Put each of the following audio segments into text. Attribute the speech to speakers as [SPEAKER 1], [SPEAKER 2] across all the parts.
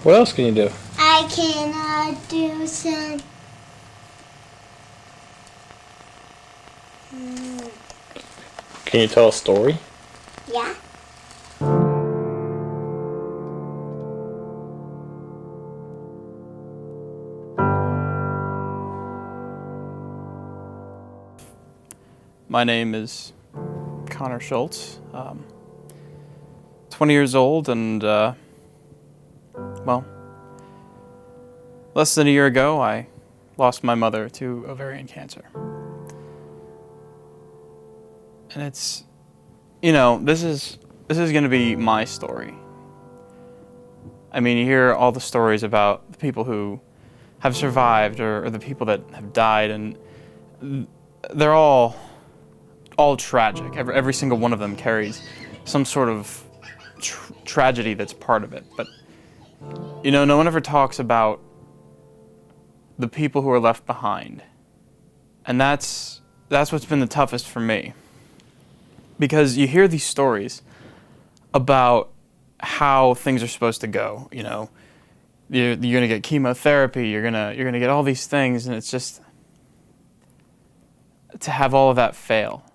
[SPEAKER 1] What else can you do?
[SPEAKER 2] I can do some.
[SPEAKER 1] Can you tell a story?
[SPEAKER 2] Yeah.
[SPEAKER 3] My name is Connor Shultz, 20 years old, and well, less than a year ago I lost my mother to ovarian cancer. And it's, this is going to be my story. I mean, you hear all the stories about the people who have survived or the people that have died, and they're all tragic. Every single one of them carries some sort of tragedy that's part of it. But no one ever talks about the people who are left behind, and that's what's been the toughest for me. Because you hear these stories about how things are supposed to go. You're gonna get chemotherapy. You're gonna get all these things, and it's just to have all of that fail.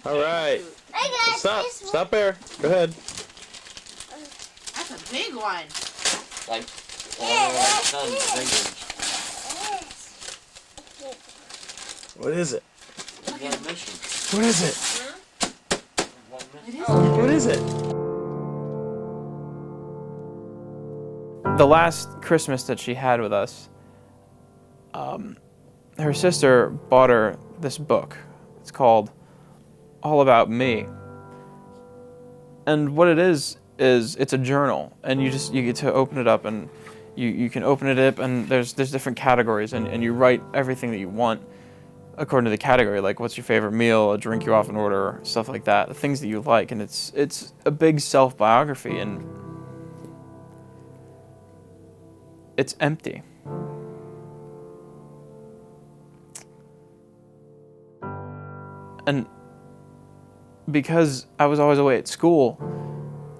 [SPEAKER 1] All right.
[SPEAKER 2] I got
[SPEAKER 1] Stop.
[SPEAKER 2] this one.
[SPEAKER 1] Stop there. Go ahead.
[SPEAKER 4] That's a big one.
[SPEAKER 5] Like,
[SPEAKER 2] that's
[SPEAKER 5] not
[SPEAKER 2] it.
[SPEAKER 5] bigger.
[SPEAKER 1] What is it?
[SPEAKER 5] You got a mission.
[SPEAKER 1] What is it?
[SPEAKER 4] It is.
[SPEAKER 1] What is it?
[SPEAKER 3] The last Christmas that she had with us, her sister bought her this book. It's called All About Me. And what it is it's a journal, and you get to open it up, and you can open it up, and there's different categories, and you write everything that you want according to the category, like what's your favorite meal, a drink you often order, stuff like that, the things that you like. And it's a big self-biography, and it's empty. And because I was always away at school,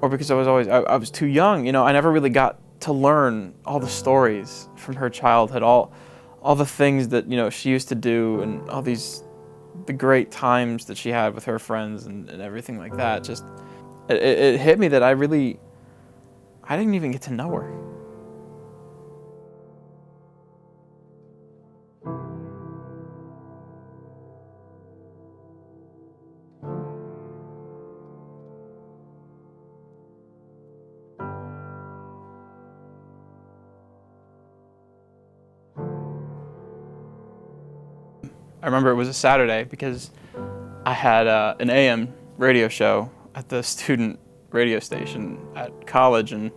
[SPEAKER 3] or because I was too young, I never really got to learn all the stories from her childhood, all the things that, she used to do, and all the great times that she had with her friends and everything like that. Just, it hit me that I didn't even get to know her. I remember it was a Saturday because I had an AM radio show at the student radio station at college, and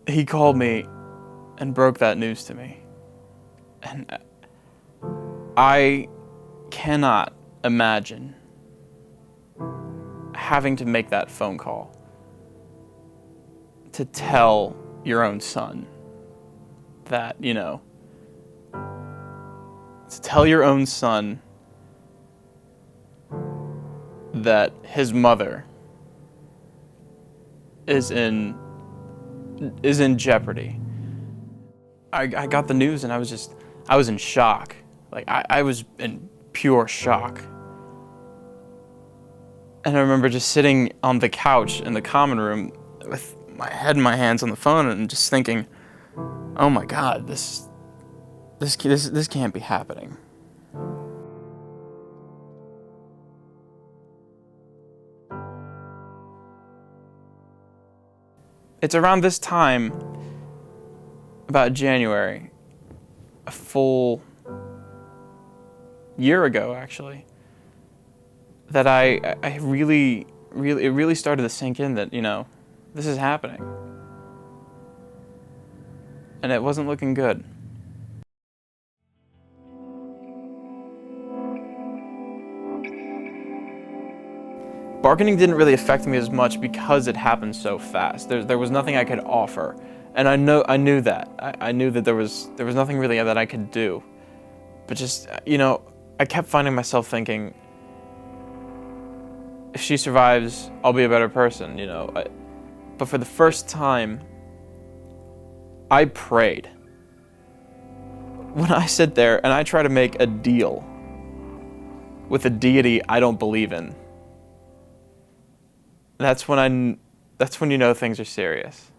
[SPEAKER 3] he called me and broke that news to me. And I cannot imagine having to make that phone call to tell your own son that, to tell your own son that his mother is in jeopardy. I got the news, and I was in shock. Like, I was in pure shock. And I remember just sitting on the couch in the common room with my head in my hands on the phone and just thinking, oh my God, this can't be happening. It's around this time, about January, a full year ago actually, that I really, it really started to sink in that, this is happening. And it wasn't looking good. bargaining didn't really affect me as much because it happened so fast. There was nothing I could offer, and I knew that. I knew that there was nothing really that I could do. But just, I kept finding myself thinking, if she survives, I'll be a better person, But for the first time, I prayed. When I sit there and I try to make a deal with a deity I don't believe in, that's when you know things are serious.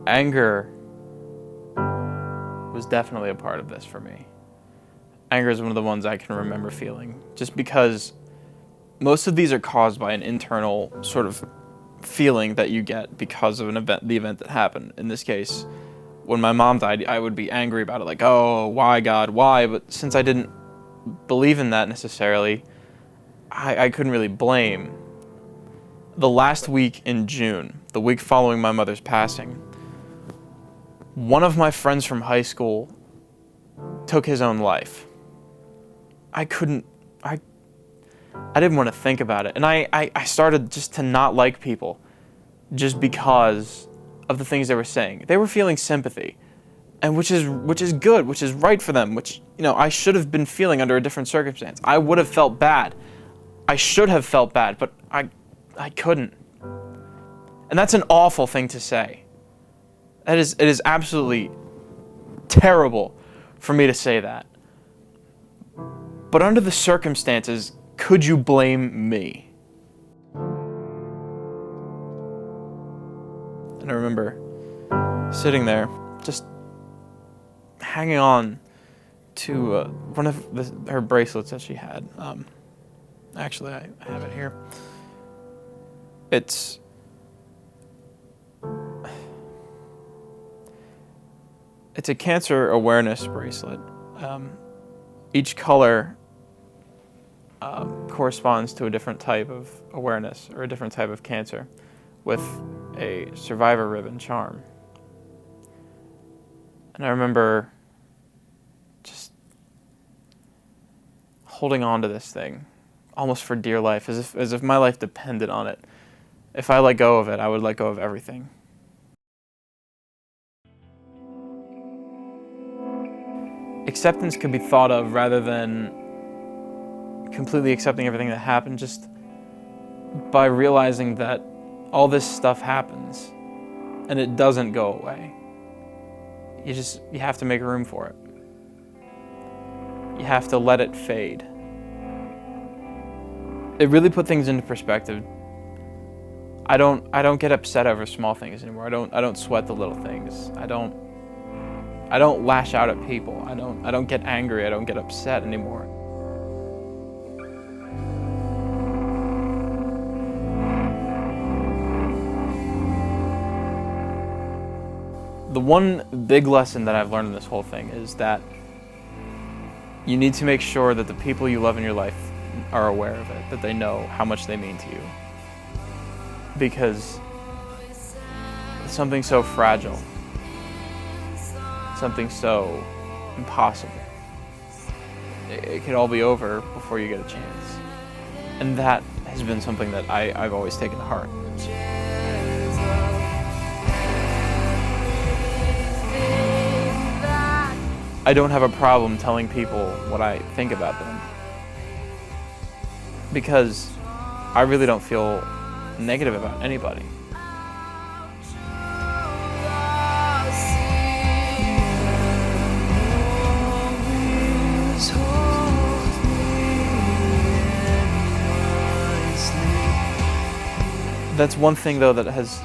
[SPEAKER 3] Anger was definitely a part of this for me. Anger is one of the ones I can remember feeling, just because most of these are caused by an internal sort of feeling that you get because of the event that happened. In this case, when my mom died, I would be angry about it, like, oh, why, God, why? But since I didn't believe in that necessarily, I couldn't really blame. The last week in June, the week following my mother's passing, one of my friends from high school took his own life. I didn't want to think about it. And I started just to not like people just because of the things they were saying. They were feeling sympathy, and which is good, which is right for them, which, I should have been feeling under a different circumstance. I would have felt bad. I should have felt bad, but I couldn't. And that's an awful thing to say. It is absolutely terrible for me to say that. But under the circumstances, could you blame me? And I remember sitting there, just hanging on to one of her bracelets that she had. Actually, I have it here. It's a cancer awareness bracelet. Each color corresponds to a different type of awareness or a different type of cancer, with a survivor ribbon charm. And I remember just holding on to this thing almost for dear life, as if my life depended on it. If I let go of it, I would let go of everything. Acceptance could be thought of rather than completely accepting everything that happened, just by realizing that all this stuff happens and it doesn't go away. You have to make room for it. You have to let it fade. It really put things into perspective. I don't get upset over small things anymore. I don't sweat the little things. I don't lash out at people. I don't get angry. I don't get upset anymore. The one big lesson that I've learned in this whole thing is that you need to make sure that the people you love in your life are aware of it, that they know how much they mean to you. Because it's something so fragile, something so impossible. It could all be over before you get a chance. And that has been something that I've always taken to heart. I don't have a problem telling people what I think about them, because I really don't feel negative about anybody. That's one thing, though, that has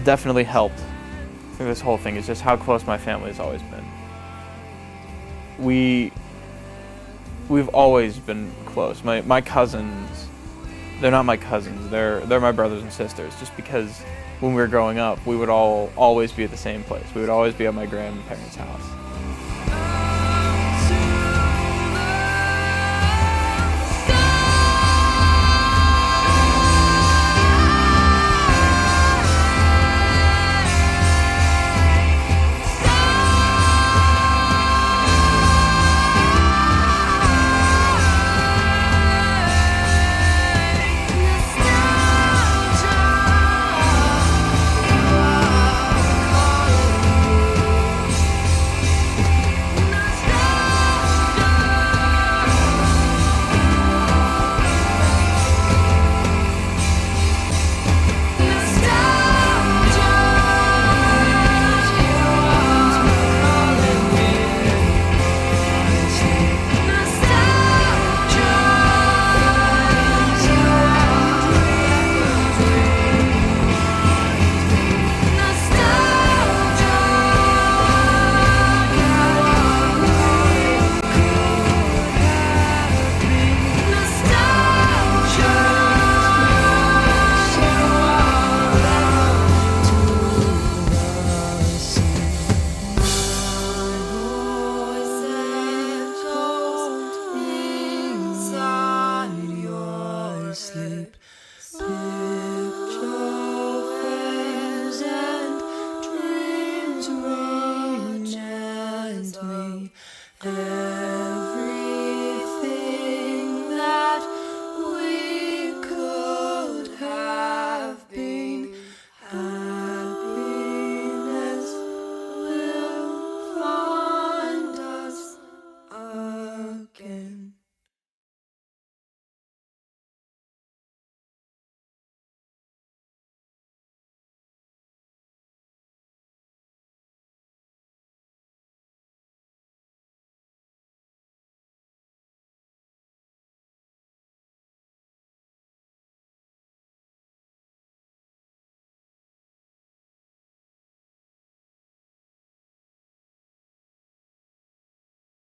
[SPEAKER 3] definitely helped through this whole thing, is just how close my family has always been. We've always been close. My cousins, they're not my cousins, they're my brothers and sisters, just because when we were growing up, we would always be at the same place. We would always be at my grandparents' house.
[SPEAKER 6] day.